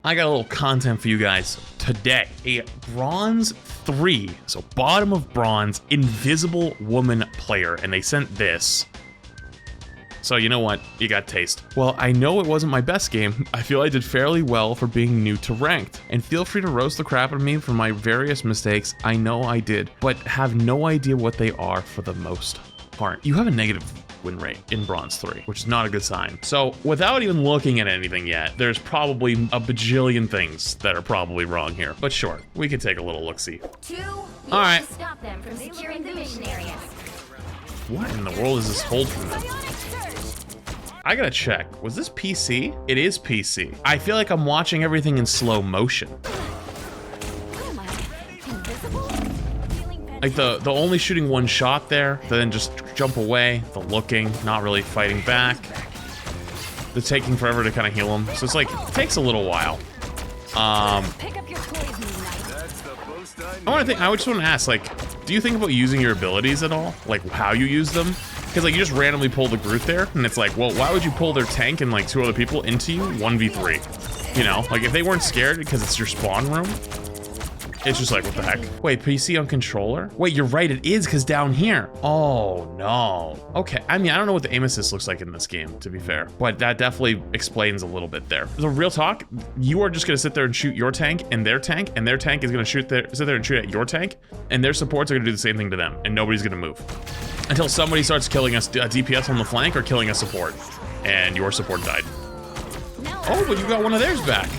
I got a little content for you guys today. A bronze 3, so bottom of bronze, invisible woman player, and they sent this. So you know what? You got taste. Well, I know it wasn't my best game. I feel I did fairly well for being new to ranked. And feel free to roast the crap out of me for my various mistakes. I know I did, but have no idea what they are for the most part. You have a negative win rate in bronze 3, which is not a good sign. So without even looking at anything yet, there's probably a bajillion things that are probably wrong here. But sure, we can take a little look-see. All right. Stop them from securing the mission areas. What in the world is this hold from them? I gotta check. Was this PC? It is PC. I feel like I'm watching everything in slow motion. Like the only shooting one shot there, then just jump away, the looking, not really fighting back, the taking forever to kind of heal him. So it's like, it takes a little while. I just want to ask, like, do you think about using your abilities at all? Like how you use them? Because like you just randomly pull the Groot there, and it's like, well, why would you pull their tank and like 2 other people into you 1v3? You know, like if they weren't scared because it's your spawn room, it's just like, what the heck? Wait, PC on controller? Wait, you're right, it is, because down here. Oh, no. Okay, I mean, I don't know what the aim assist looks like in this game, to be fair, but that definitely explains a little bit there. So real talk, you are just gonna sit there and shoot your tank, and their tank is gonna sit there and shoot at your tank, and their supports are gonna do the same thing to them, and nobody's gonna move. Until somebody starts killing us DPS on the flank or killing a support, and your support died. Oh, but you got one of theirs back.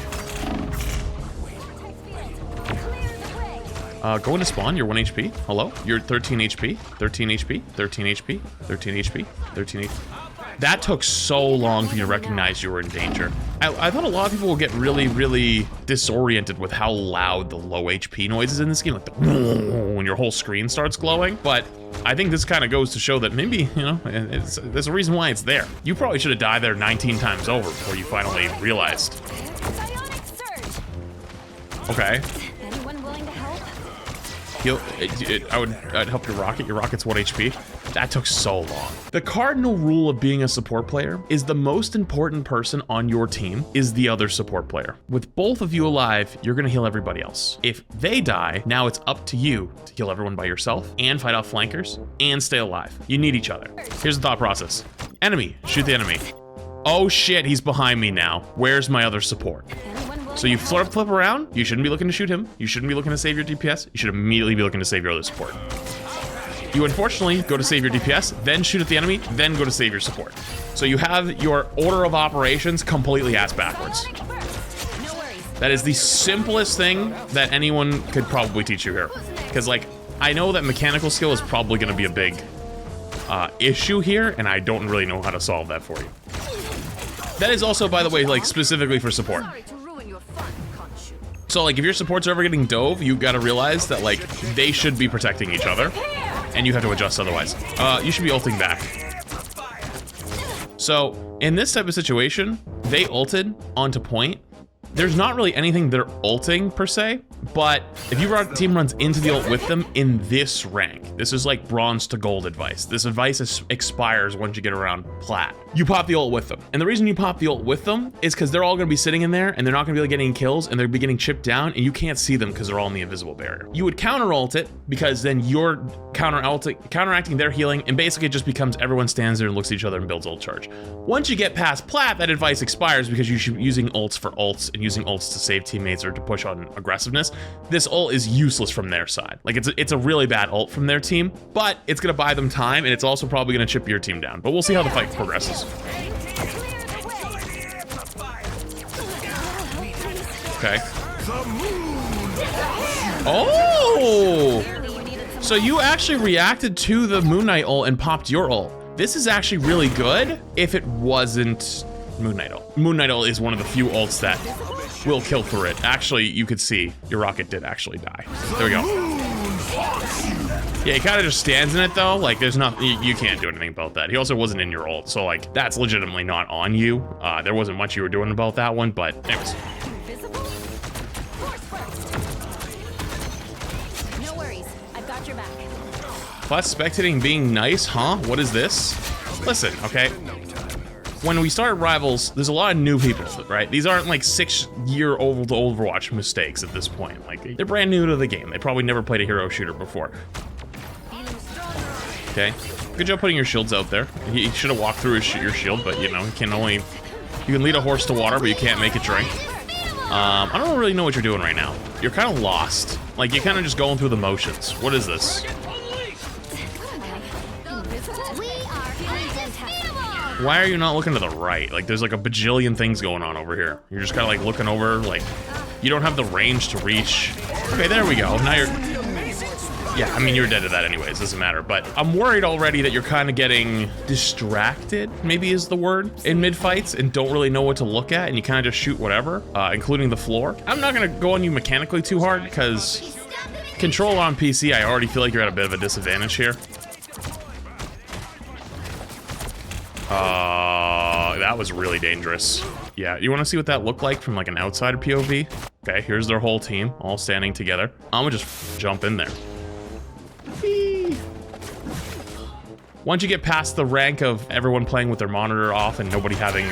Go into spawn, you're 1 HP. Hello? You're 13 HP, 13 HP, 13 HP, 13 HP, 13 HP. That took so long for you to recognize you were in danger. I thought a lot of people will get really, really disoriented with how loud the low HP noise is in this game, like the when your whole screen starts glowing. But I think this kind of goes to show that maybe, you know, there's a reason why it's there. You probably should have died there 19 times over before you finally realized. Okay. I'd help your rocket. Your rocket's 1 HP. That took so long. The cardinal rule of being a support player is the most important person on your team is the other support player. With both of you alive, you're gonna heal everybody else. If they die, now it's up to you to heal everyone by yourself and fight off flankers and stay alive. You need each other. Here's the thought process. Enemy, shoot the enemy. Oh shit, he's behind me now. Where's my other support? So you flip around, you shouldn't be looking to shoot him, you shouldn't be looking to save your DPS, you should immediately be looking to save your other support. You unfortunately go to save your DPS, then shoot at the enemy, then go to save your support. So you have your order of operations completely ass backwards. That is the simplest thing that anyone could probably teach you here. Because like, I know that mechanical skill is probably gonna be a big issue here, and I don't really know how to solve that for you. That is also, by the way, like specifically for support. So like if your supports are ever getting dove, you gotta realize that like they should be protecting each other and you have to adjust otherwise. You should be ulting back. So in this type of situation, they ulted onto point. There's not really anything they're ulting per se, but if your team runs into the ult with them in this rank, this is like bronze to gold advice. This advice expires once you get around plat. You pop the ult with them. And the reason you pop the ult with them is because they're all gonna be sitting in there and they're not gonna be getting kills and they're be getting chipped down and you can't see them because they're all in the invisible barrier. You would counter ult it because then you're counteracting their healing, and basically it just becomes everyone stands there and looks at each other and builds ult charge. Once you get past plat, that advice expires because you should be using ults for ults and using ults to save teammates or to push on aggressiveness. This ult is useless from their side. Like it's a really bad ult from their team, but it's gonna buy them time and it's also probably gonna chip your team down. But we'll see how the fight progresses. Okay. Oh! So you actually reacted to the Moon Knight ult and popped your ult. This is actually really good if it wasn't Moon Knight ult. Moon Knight ult is one of the few ults that will kill through it. Actually, you could see your rocket did actually die. There we go. Yeah, he kind of just stands in it though. Like there's not, you can't do anything about that. He also wasn't in your ult, so like that's legitimately not on you. There wasn't much you were doing about that one, but anyways. No worries, I've got your back. Plus spectating being nice, huh? What is this? Listen, okay. when we started Rivals, there's a lot of new people, right? These aren't like 6-year-old Overwatch mistakes at this point. Like, they're brand new to the game. They probably never played a hero shooter before. Okay, good job putting your shields out there. He should have walked through your shield, but you know, you can lead a horse to water, but you can't make it drink. I don't really know what you're doing right now. You're kind of lost. Like, you're kind of just going through the motions. What is this? Why are you not looking to the right? Like, there's like a bajillion things going on over here. You're just kind of like looking over, like, you don't have the range to reach. Okay, there we go. Now you're... Yeah, I mean, you're dead to that anyways, doesn't matter. But I'm worried already that you're kind of getting distracted, maybe is the word, in mid-fights, and don't really know what to look at, and you kind of just shoot whatever, including the floor. I'm not going to go on you mechanically too hard, because control on PC, I already feel like you're at a bit of a disadvantage here. That was really dangerous. Yeah, you want to see what that looked like from like an outsider POV? Okay, here's their whole team, all standing together. I'm gonna just jump in there. Whee! Once you get past the rank of everyone playing with their monitor off and nobody having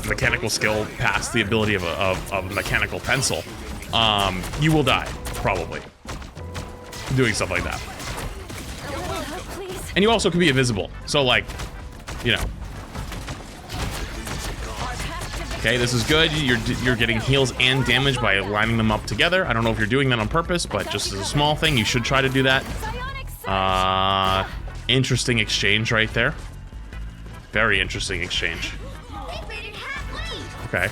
mechanical skill past the ability of a mechanical pencil, you will die, probably, doing stuff like that. And you also can be invisible, so like, you know. Okay, this is good. You're getting heals and damage by lining them up together. I don't know if you're doing that on purpose, but just as a small thing, you should try to do that. Interesting exchange right there. Very interesting exchange. Okay.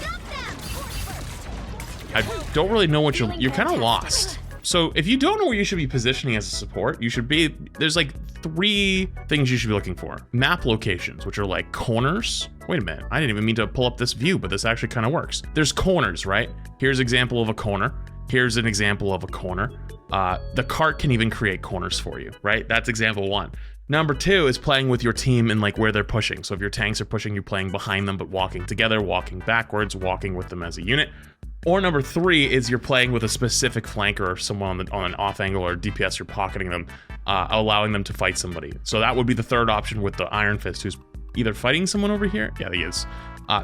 I don't really know what you're kind of lost. So if you don't know where you should be positioning as a support, you should be, there's like 3 things you should be looking for. Map locations, which are like corners. Wait a minute, I didn't even mean to pull up this view, but this actually kind of works. There's corners, right? Here's an example of a corner. Here's an example of a corner. The cart can even create corners for you, right? That's example 1. Number 2 is playing with your team and like where they're pushing. So if your tanks are pushing, you're playing behind them, but walking together, walking backwards, walking with them as a unit. Or number 3 is you're playing with a specific flanker or someone on an off angle or DPS, you're pocketing them, allowing them to fight somebody. So that would be the 3rd option with the Iron Fist, who's either fighting someone over here. Yeah, he is.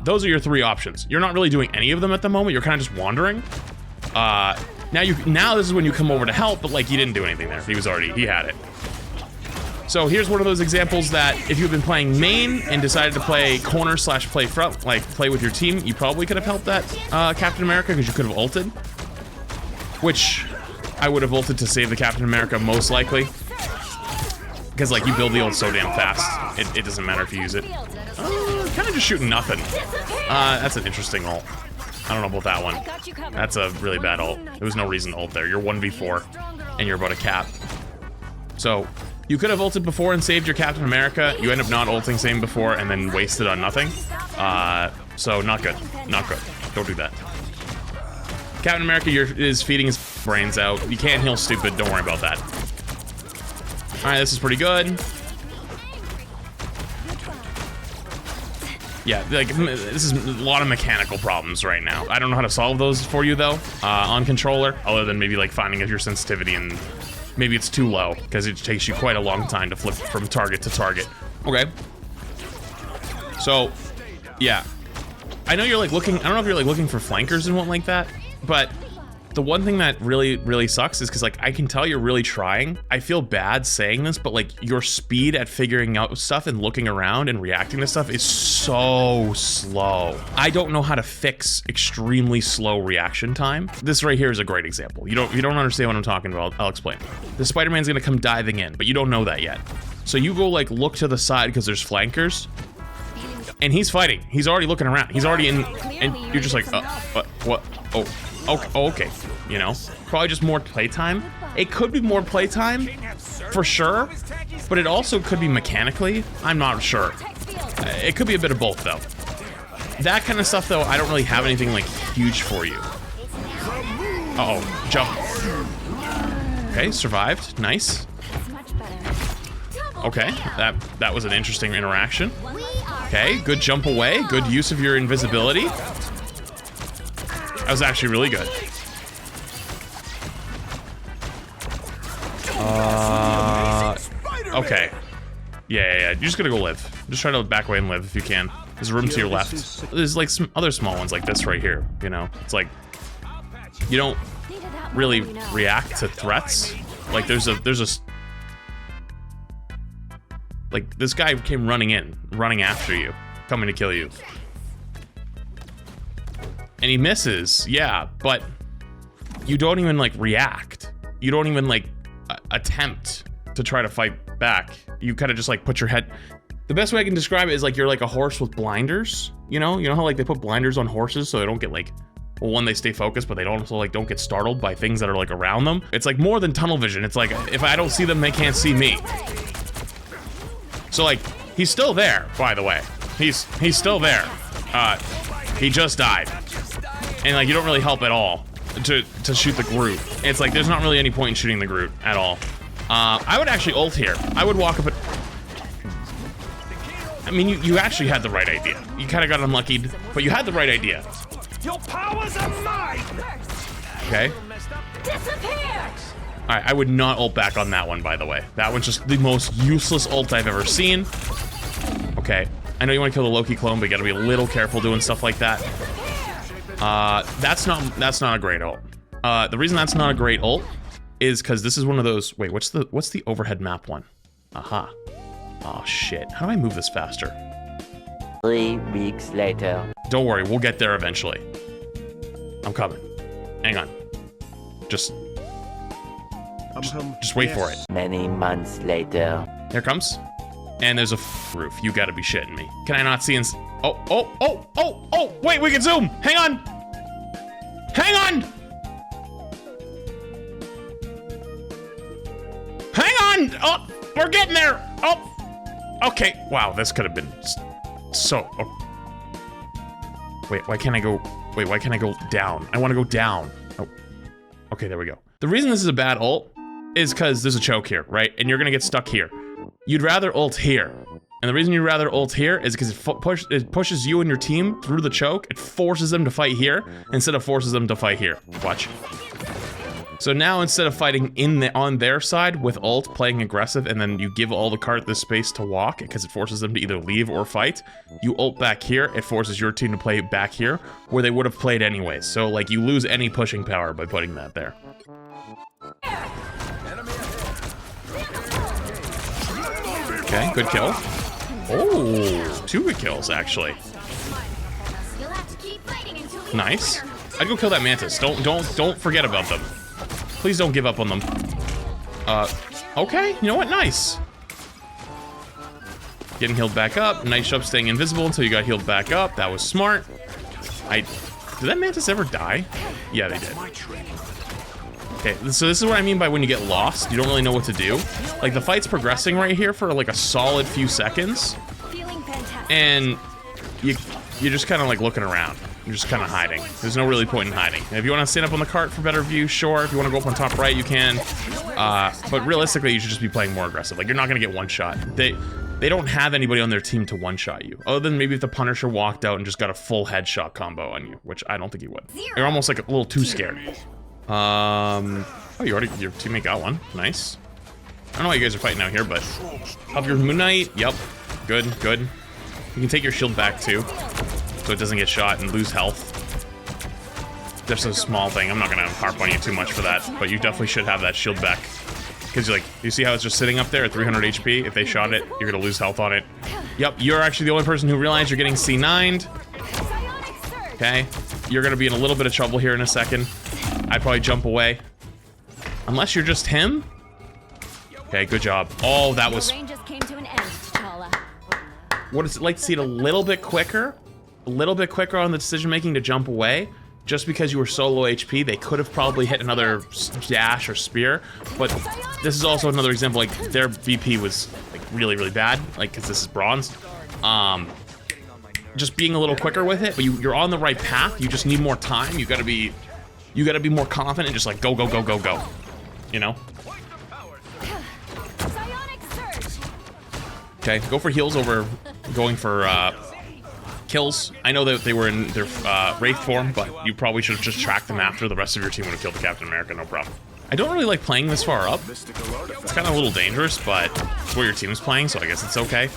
Those are your 3 options. You're not really doing any of them at the moment. You're kind of just wandering. Now this is when you come over to help, but like you didn't do anything there. He had it. So here's one of those examples that if you've been playing main and decided to play corner / play front, like play with your team, you probably could have helped that Captain America because you could have ulted. Which I would have ulted to save the Captain America most likely. Because like you build the ult so damn fast, it doesn't matter if you use it. Kind of just shooting nothing. That's an interesting ult. I don't know about that one. That's a really bad ult. There was no reason to ult there. You're 1v4 and you're about to cap. So you could have ulted before and saved your Captain America. You end up not ulting same before and then wasted on nothing. So not good. Not good. Don't do that. Captain America is feeding his brains out. You can't heal stupid. Don't worry about that. Alright, this is pretty good. Yeah, like, this is a lot of mechanical problems right now. I don't know how to solve those for you, though, on controller, other than maybe, like, finding your sensitivity and maybe it's too low, because it takes you quite a long time to flip from target to target. Okay. So, yeah. I know you're, like, looking, I don't know if you're, like, looking for flankers and what like that, but the one thing that really sucks is because, like, I can tell you're really trying. I feel bad saying this, but, like, your speed at figuring out stuff and looking around and reacting to stuff is so slow. I don't know how to fix extremely slow reaction time. This right here is a great example. You don't understand what I'm talking about. I'll explain. The Spider-Man's gonna come diving in, but you don't know that yet. So you go, like, look to the side because there's flankers, and he's fighting. He's already looking around. He's already in, and you're just like, what? Oh, okay, you know, probably just more playtime. It could be more playtime, for sure, but it also could be mechanically. I'm not sure. It could be a bit of both, though. That kind of stuff, though, I don't really have anything, like, huge for you. Uh-oh, jump. Okay, survived, nice. Okay, that was an interesting interaction. Okay, good jump away, good use of your invisibility. That was actually really good. Okay. Yeah. You're just gonna go live. Just try to back away and live if you can. There's a room to your left. There's like some other small ones like this right here, you know? It's like, you don't really react to threats. Like there's a, like this guy came running after you, coming to kill you. And he misses, yeah, but you don't even like react. You don't even like attempt to try to fight back. You kind of just like put your head. The best way I can describe it is like you're like a horse with blinders. You know how like they put blinders on horses so they don't get like, well, one, they stay focused, but they don't also like don't get startled by things that are like around them. It's like more than tunnel vision. It's like if I don't see them, they can't see me. So like he's still there, by the way. He's still there. He just died, and like you don't really help at all to shoot the Groot. It's like there's not really any point in shooting the Groot at all. I would actually ult here. I would walk up at. I mean, you actually had the right idea. You kind of got unlucky, but you had the right idea. Your powers are mine. Okay. Disappear! All right, I would not ult back on that one, by the way. That one's just the most useless ult I've ever seen. Okay, I know you want to kill the Loki clone, but you gotta be a little careful doing stuff like that. That's not a great ult. The reason that's not a great ult is because this is one of those. Wait, what's the overhead map one? Aha. Oh shit. How do I move this faster? 3 weeks later. Don't worry, we'll get there eventually. I'm coming. Hang on. Just wait for it. Many months later. Here it comes. And there's a roof. You gotta be shitting me. Can I not see oh, wait, we can zoom. Hang on. Hang on. Hang on. Oh, we're getting there. Oh, okay. Wow, this could have been so. Oh. Wait, why can't I go? Wait, why can't I go down? I want to go down. Oh, okay, there we go. The reason this is a bad ult is because there's a choke here, right? And you're gonna get stuck here. You'd rather ult here. And the reason you'd rather ult here is because it pushes you and your team through the choke. It forces them to fight here instead of forces them to fight here. Watch. So now instead of fighting on their side with ult, playing aggressive, and then you give all the cart the space to walk because it forces them to either leave or fight, you ult back here, it forces your team to play back here where they would have played anyways. So like you lose any pushing power by putting that there. Okay, good kill. Oh, 2 good kills actually. Nice. I'd go kill that mantis. Don't forget about them. Please don't give up on them. Okay, you know what? Nice. Getting healed back up. Nice job staying invisible until you got healed back up. That was smart. Did that mantis ever die? Yeah, they did. Okay, so this is what I mean by when you get lost, you don't really know what to do. Like the fight's progressing right here for like a solid few seconds. And you're just kind of like looking around. You're just kind of hiding. There's no really point in hiding. If you want to stand up on the cart for better view, sure. If you want to go up on top right, you can. But realistically, you should just be playing more aggressive. Like you're not gonna get one shot. They don't have anybody on their team to one shot you, other than maybe if the Punisher walked out and just got a full headshot combo on you, which I don't think he would. You're almost like a little too scared. Oh, your teammate got one. Nice. I don't know why you guys are fighting out here, but up your Moon Knight. Yep. Good. You can take your shield back too, so it doesn't get shot and lose health. Just a small thing. I'm not gonna harp on you too much for that, but you definitely should have that shield back. Because you see how it's just sitting up there at 300 HP? If they shot it, you're gonna lose health on it. Yep, you're actually the only person who realized you're getting C9'd. Okay, you're gonna be in a little bit of trouble here in a second. I'd probably jump away. Unless you're just him. Okay, good job. Oh, that was... What is it like to see it a little bit quicker? A little bit quicker on the decision making to jump away? Just because you were so low HP, they could have probably hit another dash or spear. But this is also another example, like their VP was like really, really bad, like because this is bronze. Just being a little quicker with it, but you're on the right path. You just need more time. You gotta be more confident and just like go. You know? Okay, go for heals over going for kills. I know that they were in their Wraith form, but you probably should have just tracked them after. The rest of your team would have killed the Captain America, no problem. I don't really like playing this far up. It's kind of a little dangerous, but it's where your team is playing, so I guess it's okay.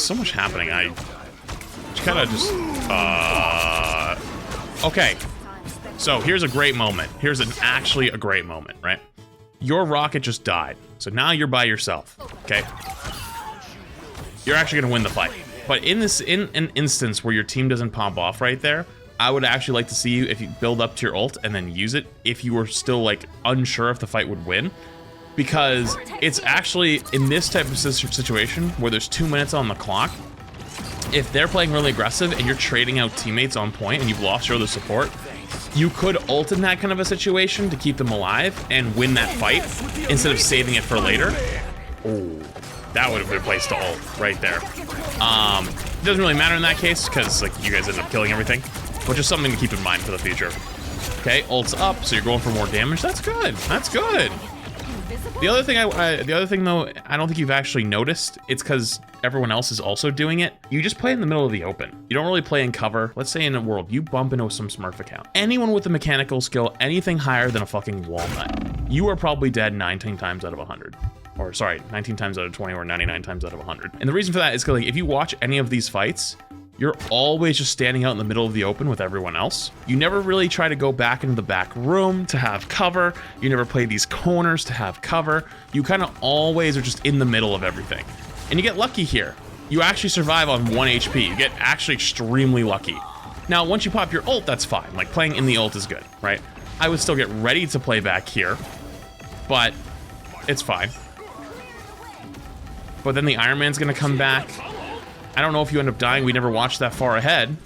so much happening. I kind of just, okay. So here's a great moment. Here's actually a great moment, right? Your rocket just died. So now you're by yourself, okay? You're actually gonna win the fight. But in an instance where your team doesn't pop off right there, I would actually like to see you, if you build up to your ult and then use it, if you were still like unsure if the fight would win. Because it's actually, in this type of situation where there's 2 minutes on the clock, if they're playing really aggressive and you're trading out teammates on point and you've lost your other support, you could ult in that kind of a situation to keep them alive and win that fight instead of saving it for later. Oh, that would have been a place to ult right there. It doesn't really matter in that case because like you guys end up killing everything, but just something to keep in mind for the future. Okay, ult's up, so you're going for more damage. That's good. That's good. The other thing, though, I don't think you've actually noticed. It's because everyone else is also doing it. You just play in the middle of the open. You don't really play in cover. Let's say in a world, you bump into some Smurf account. Anyone with a mechanical skill, anything higher than a fucking walnut, you are probably dead 19 times out of 100. Or sorry, 19 times out of 20 or 99 times out of 100. And the reason for that is because like, if you watch any of these fights, you're always just standing out in the middle of the open with everyone else. You never really try to go back into the back room to have cover. You never play these corners to have cover. You kind of always are just in the middle of everything. And you get lucky here. You actually survive on 1 HP. You get actually extremely lucky. Now, once you pop your ult, that's fine. Like, playing in the ult is good, right? I would still get ready to play back here, but it's fine. But then the Iron Man's gonna come back. I don't know if you end up dying. We never watched that far ahead.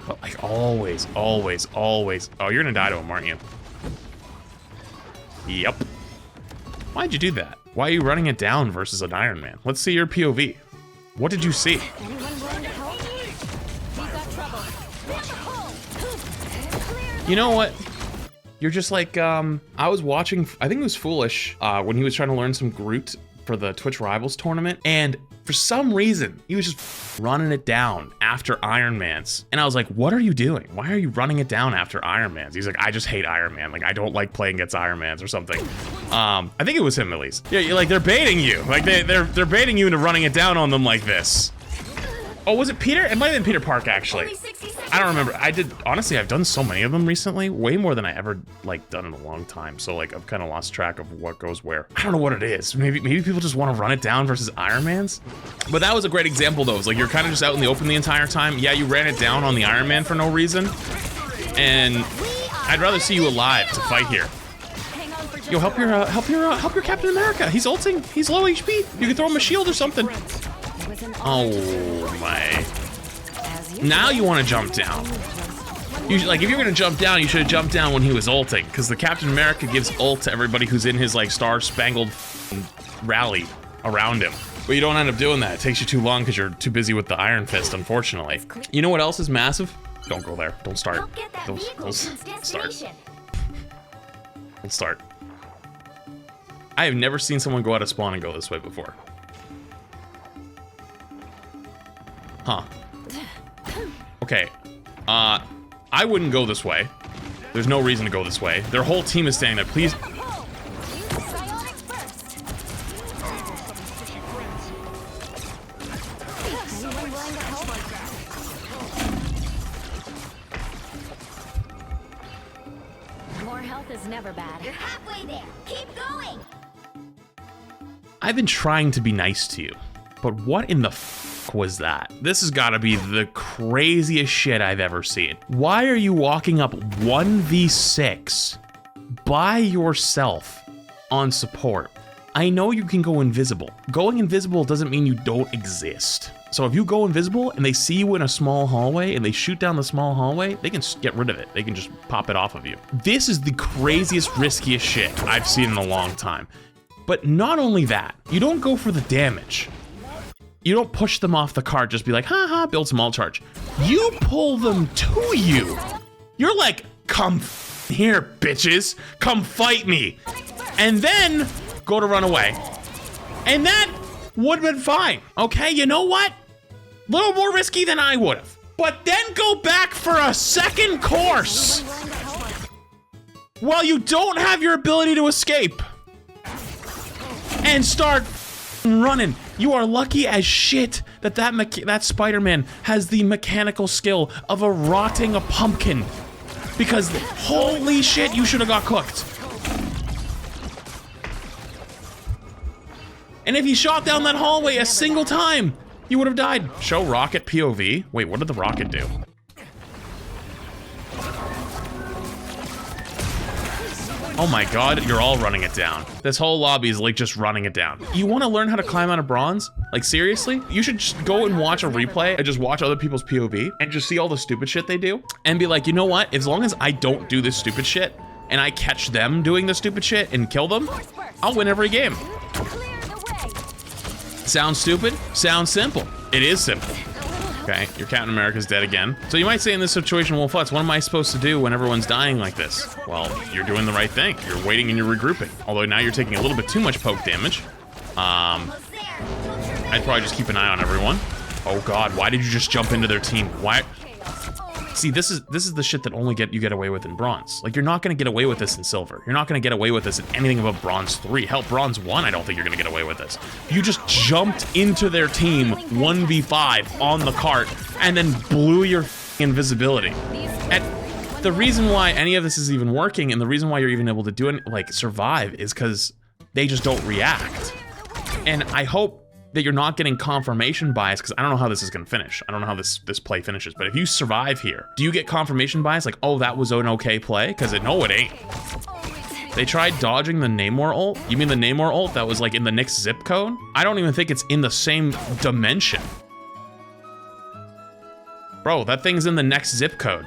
But like always, always, always. Oh, you're gonna die to him, aren't you? Yep. Why'd you do that? Why are you running it down versus an Iron Man? Let's see your POV. What did you see? You know what? You're just like, I was watching, I think it was Foolish, when he was trying to learn some Groot for the Twitch Rivals tournament, and for some reason, he was just running it down after Iron Man's. And I was like, what are you doing? Why are you running it down after Iron Man's? He's like, I just hate Iron Man. Like, I don't like playing against Iron Man's or something. I think it was him at least. Yeah, like they're baiting you. Like they're baiting you into running it down on them like this. Oh, was it Peter? It might have been Peter Park, actually. I don't remember. Honestly, I've done so many of them recently, way more than I ever like done in a long time. So like I've kind of lost track of what goes where. I don't know what it is. Maybe people just want to run it down versus Iron Man's. But that was a great example though. It's like you're kind of just out in the open the entire time. Yeah, you ran it down on the Iron Man for no reason. And I'd rather see you alive to fight here. Yo, help your Captain America. He's ulting. He's low HP. You can throw him a shield or something. Oh my. Now you want to jump down. Like, if you're gonna jump down, you should have jumped down when he was ulting, because the Captain America gives ult to everybody who's in his like star-spangled rally around him. But you don't end up doing that. It takes you too long because you're too busy with the Iron Fist, unfortunately. You know what else is massive? Don't go there. Don't start. Don't start. Don't start. I have never seen someone go out of spawn and go this way before. Huh. Okay. I wouldn't go this way. There's no reason to go this way. Their whole team is standing there. Please. More health is never bad. You're halfway there. Keep going. I've been trying to be nice to you, but what in the f was that? This has got to be the craziest shit I've ever seen. Why are you walking up 1v6 by yourself on support? I know you can go invisible. Going invisible doesn't mean you don't exist. So if you go invisible and they see you in a small hallway and they shoot down the small hallway, they can get rid of it. They can just pop it off of you. This is the craziest, riskiest shit I've seen in a long time. But not only that, you don't go for the damage. You don't push them off the cart, just be like, haha, build some alt charge. You pull them to you. You're like, come here, bitches. Come fight me. And then go to run away. And that would have been fine. Okay, you know what? A little more risky than I would have. But then go back for a second course. While you don't have your ability to escape. And start running. You are lucky as shit that that Spider-Man has the mechanical skill of a rotting a pumpkin. Because holy shit, you should have got cooked. And if he shot down that hallway a single time, you would have died. Show rocket POV. Wait, what did the rocket do? Oh my god, you're all running it down. This whole lobby is like just running it down. You want to learn how to climb out of bronze? Like seriously? You should just go and watch a replay and just watch other people's POV and just see all the stupid shit they do and be like, you know what? As long as I don't do this stupid shit and I catch them doing the stupid shit and kill them, I'll win every game. Sounds stupid? Sounds simple. It is simple. Okay, your Captain America's dead again. So you might say in this situation, well, Futz, what am I supposed to do when everyone's dying like this? Well, you're doing the right thing. You're waiting and you're regrouping. Although now you're taking a little bit too much poke damage. I'd probably just keep an eye on everyone. Oh god, why did you just jump into their team? Why? See, this is the shit that only you get away with in bronze. Like, you're not gonna get away with this in silver. You're not gonna get away with this in anything above bronze 3. Hell, bronze 1, I don't think you're gonna get away with this. You just jumped into their team 1v5 on the cart and then blew your invisibility. And the reason why any of this is even working and the reason why you're even able to do it, like, survive is because they just don't react. And I hope that you're not getting confirmation bias, because I don't know how this is gonna finish. I don't know how this play finishes, but if you survive here, do you get confirmation bias like, oh, that was an okay play? Because no, it ain't. They tried dodging the Namor ult? You mean the Namor ult that was like in the next zip code? I don't even think it's in the same dimension. Bro, that thing's in the next zip code.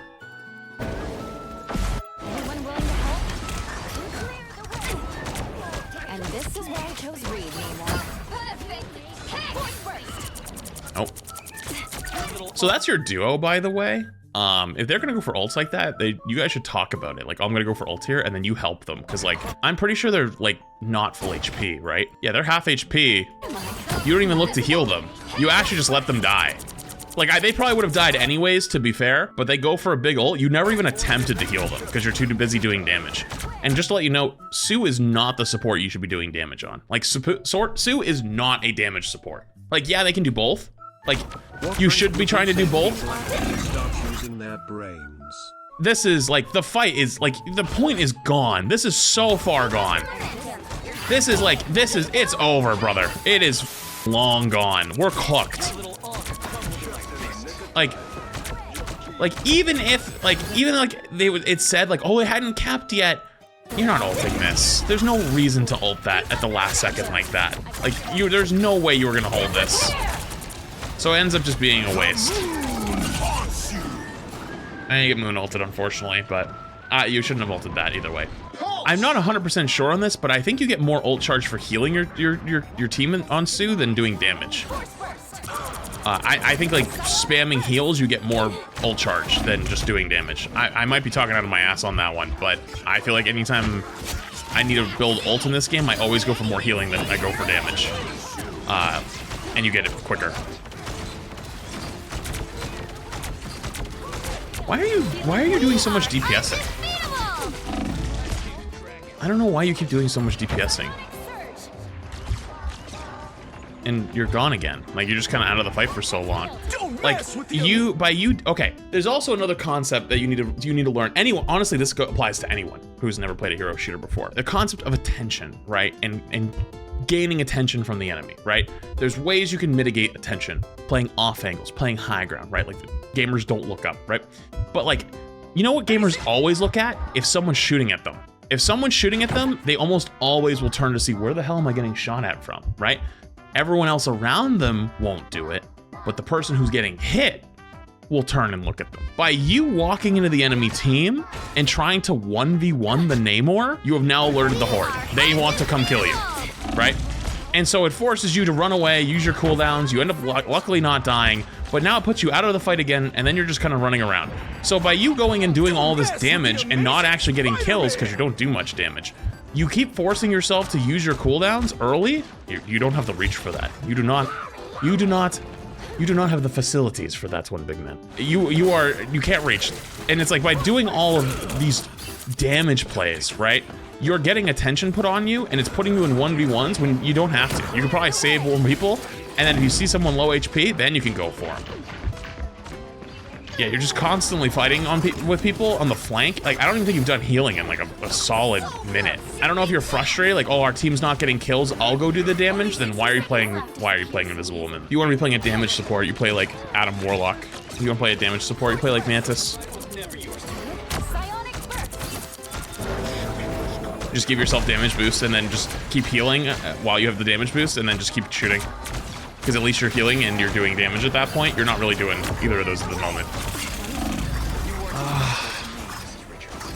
Nope. So that's your duo, by the way. If they're gonna go for ults like that, you guys should talk about it. Like, I'm gonna go for ult here, and then you help them, because like I'm pretty sure they're like not full HP, right? Yeah, they're half HP. You don't even look to heal them. You actually just let them die. Like they probably would have died anyways, to be fair, but they go for a big ult. You never even attempted to heal them because you're too busy doing damage. And just to let you know, Sue is not the support you should be doing damage on. Like Sue is not a damage support. Like, yeah, they can do both. Like, you should be trying to do both. Stop using their brains. This is like, the fight is like, the point is gone. This is so far gone. This is like, it's over, brother. It is long gone. We're cooked. Like even if, it said like, oh, it hadn't capped yet. You're not ulting this. There's no reason to ult that at the last second like that. Like, there's no way you were gonna hold this. So it ends up just being a waste. I didn't get moon ulted, unfortunately, but you shouldn't have ulted that either way. I'm not 100% sure on this, but I think you get more ult charge for healing your team on Sue than doing damage. I think like spamming heals, you get more ult charge than just doing damage. I might be talking out of my ass on that one, but I feel like anytime I need to build ult in this game, I always go for more healing than I go for damage. And you get it quicker. Why are you doing so much DPSing? I don't know why you keep doing so much DPSing. And you're gone again. Like, you're just kind of out of the fight for so long. Like, okay. There's also another concept that you need to learn. Anyone, honestly, this applies to anyone who's never played a hero shooter before. The concept of attention, right? And gaining attention from the enemy, right? There's ways you can mitigate attention. Playing off angles, playing high ground, right? Like, gamers don't look up, right? But like, you know what gamers always look at? If someone's shooting at them. If someone's shooting at them, they almost always will turn to see, where the hell am I getting shot at from, right? Everyone else around them won't do it, but the person who's getting hit will turn and look at them. By you walking into the enemy team and trying to 1v1 the Namor, you have now alerted the Horde. They want to come kill you, right? And so it forces you to run away, use your cooldowns, you end up luckily not dying, but now it puts you out of the fight again, and then you're just kind of running around. So by you going and doing all this damage and not actually getting kills, because you don't do much damage, you keep forcing yourself to use your cooldowns early. You don't have the reach for that. You do not have the facilities for that one, big man. You can't reach. And it's like, by doing all of these damage plays, right? you're getting attention put on you, and it's putting you in 1v1s when you don't have to. You could probably save more people, and then if you see someone low HP, then you can go for them. Yeah, you're just constantly fighting on with people on the flank. Like, I don't even think you've done healing in like a solid minute. I don't know if you're frustrated, like, oh, our team's not getting kills, I'll go do the damage, then why are you playing Invisible Woman? If you want to be playing a damage support, you play like Adam Warlock. If you want to play a damage support, you play like Mantis. Just give yourself damage boost and then just keep healing while you have the damage boost, and then just keep shooting. Because at least you're healing and you're doing damage at that point. You're not really doing either of those at the moment.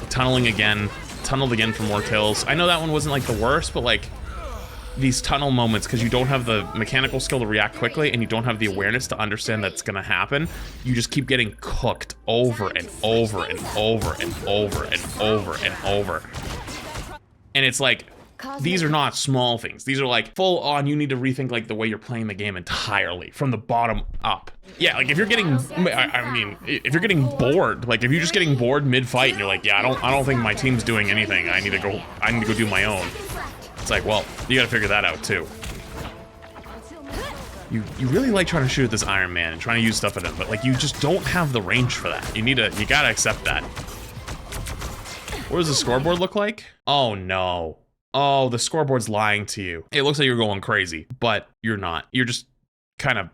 Tunneling again. Tunneled again for more kills. I know that one wasn't like the worst, but like these tunnel moments, because you don't have the mechanical skill to react quickly and you don't have the awareness to understand that's gonna happen, you just keep getting cooked over and over and over and over and over and over. And it's like, these are not small things. These are like full on, you need to rethink like the way you're playing the game entirely from the bottom up. Yeah, like if you're getting, I mean, if you're getting bored, like if you're just getting bored mid-fight and you're like, yeah, I don't think my team's doing anything. I need to go do my own. It's like, well, you gotta figure that out too. You really like trying to shoot at this Iron Man and trying to use stuff at him, but like you just don't have the range for that. You gotta accept that. What does the scoreboard look like? Oh no. Oh, the scoreboard's lying to you. It looks like you're going crazy, but you're not. You're just kind of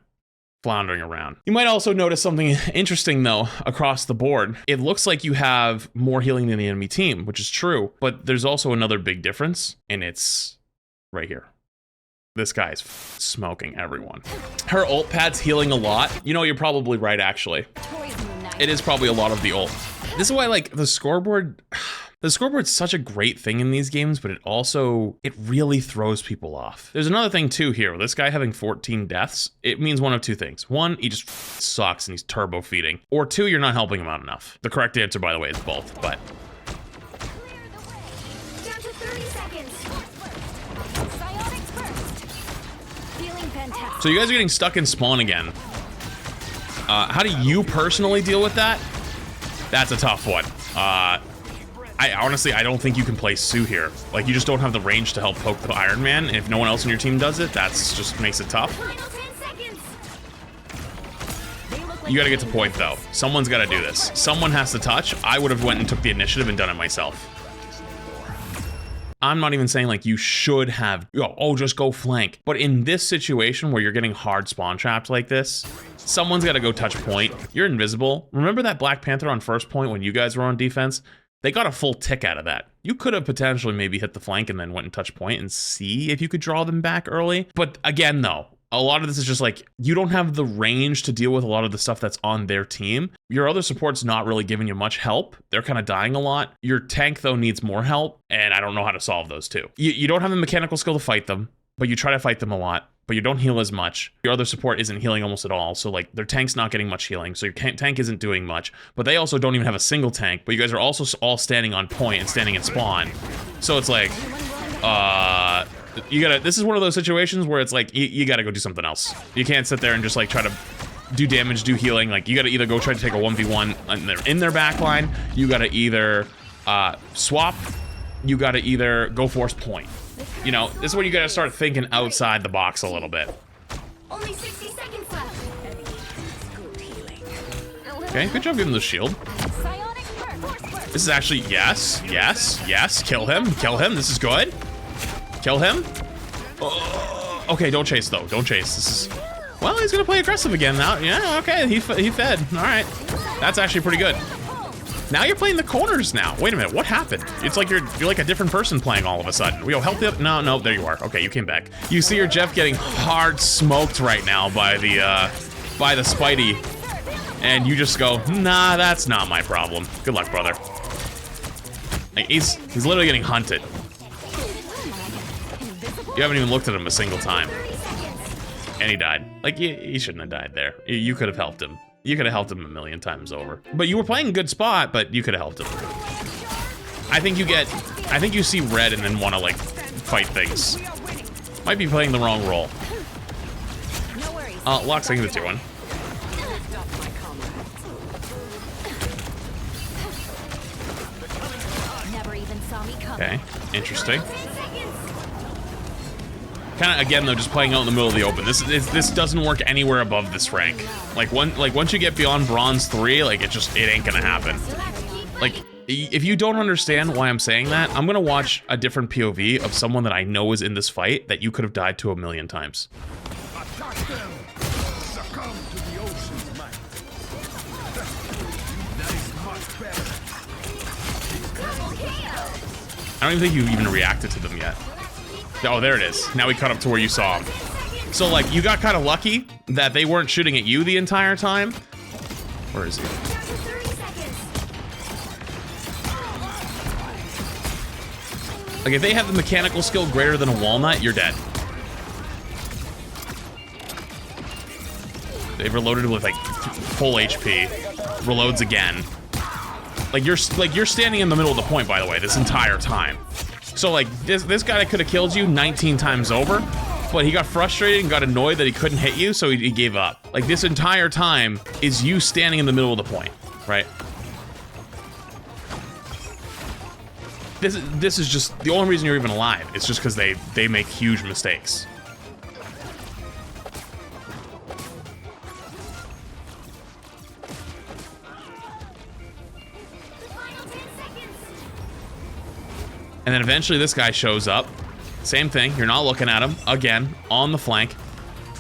floundering around. You might also notice something interesting though across the board. It looks like you have more healing than the enemy team, which is true, but there's also another big difference, and it's right here. This guy's smoking everyone. Her ult pad's healing a lot. You know, you're probably right, actually. It is probably a lot of the ult. This is why, like, the scoreboard's such a great thing in these games, but it really throws people off. There's another thing too here. This guy having 14 deaths, it means one of two things. One, he just sucks and he's turbo feeding. Or two, you're not helping him out enough. The correct answer, by the way, is both, but. Down to 30 seconds. Psionics burst. Feeling fantastic. So you guys are getting stuck in spawn again. How do you personally deal with that? That's a tough one. I honestly don't think you can play Sue here. Like, you just don't have the range to help poke the Iron Man, and if no one else on your team does it, that's just makes it tough. You gotta get to point, though. Someone's gotta do this. Someone has to touch. I would have went and took the initiative and done it myself. I'm not even saying, like, you should have, oh, just go flank. But in this situation where you're getting hard spawn trapped like this, someone's gotta go touch point. You're invisible. Remember that Black Panther on first point when you guys were on defense? They got a full tick out of that. You could have potentially maybe hit the flank and then went and touched point and see if you could draw them back early. But again, though, a lot of this is just like, you don't have the range to deal with a lot of the stuff that's on their team. Your other support's not really giving you much help. They're kind of dying a lot. Your tank, though, needs more help, and I don't know how to solve those two. You don't have the mechanical skill to fight them, but you try to fight them a lot. But you don't heal as much. Your other support isn't healing almost at all, so like their tank's not getting much healing, so your tank isn't doing much, but they also don't even have a single tank, but you guys are also all standing on point and standing in spawn. So it's like, this is one of those situations where it's like, you gotta go do something else. You can't sit there and just like try to do damage, do healing. Like, you gotta either go try to take a 1v1 in their backline, you gotta either swap, you gotta either go force point. You know, this is when you gotta start thinking outside the box a little bit. Only 60 seconds left. Okay, good job giving him the shield. This is actually, yes. Kill him, this is good. Kill him. Oh, okay, don't chase though, don't chase. This is, well, he's gonna play aggressive again now. Yeah, okay, he fed, all right. That's actually pretty good. Now you're playing the corners now. Wait a minute, what happened? It's like you're like a different person playing all of a sudden. Yo, help you up. No, there you are. Okay, you came back. You see your Jeff getting hard smoked right now by the Spidey. And you just go, nah, that's not my problem. Good luck, brother. Like, he's literally getting hunted. You haven't even looked at him a single time. And he died. Like, he shouldn't have died there. You could have helped him. You could have helped him a million times over. But you were playing a good spot, but you could have helped him. I think you see red and then want to, like, fight things. Might be playing the wrong role. Locks, I can do one. Never even saw Okay, interesting. Kind of, again though, just playing out in the middle of the open. This doesn't work anywhere above this rank. Like once you get beyond bronze 3, like it ain't gonna happen. Like, if you don't understand why I'm saying that, I'm gonna watch a different POV of someone that I know is in this fight that you could have died to 1,000,000 times. Attack them! Succumb to the ocean's might. That is much better. I don't even think you've even reacted to them yet. Oh, there it is. Now we cut up to where you saw him. So, like, you got kind of lucky that they weren't shooting at you the entire time. Where is he? Like, if they have the mechanical skill greater than a walnut, you're dead. They've reloaded with, like, full HP. Reloads again. Like you're standing in the middle of the point, by the way, this entire time. So, like, this guy that could have killed you 19 times over, but he got frustrated and got annoyed that he couldn't hit you, so he gave up. Like, this entire time is you standing in the middle of the point, right? This is just the only reason you're even alive. It's just because they make huge mistakes. And then eventually this guy shows up. Same thing, you're not looking at him. Again, on the flank.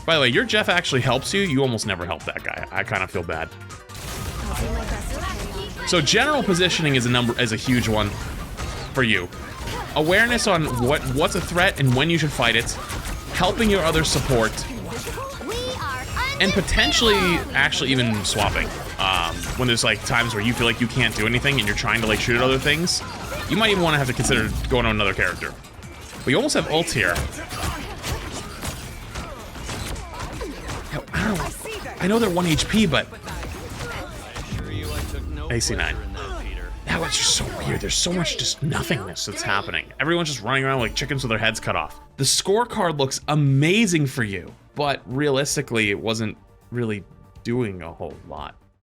By the way, your Jeff actually helps you. You almost never help that guy. I kind of feel bad. So general positioning is a huge one for you. Awareness on what's a threat and when you should fight it. Helping your other support. And potentially actually even swapping. When there's like times where you feel like you can't do anything and you're trying to like shoot at other things. You might even want to have to consider going to another character. But you almost have ults here. I don't know. I know they're 1 HP, but... AC9. That was just so weird. There's so much just nothingness that's happening. Everyone's just running around like chickens with their heads cut off. The scorecard looks amazing for you, but realistically, it wasn't really doing a whole lot.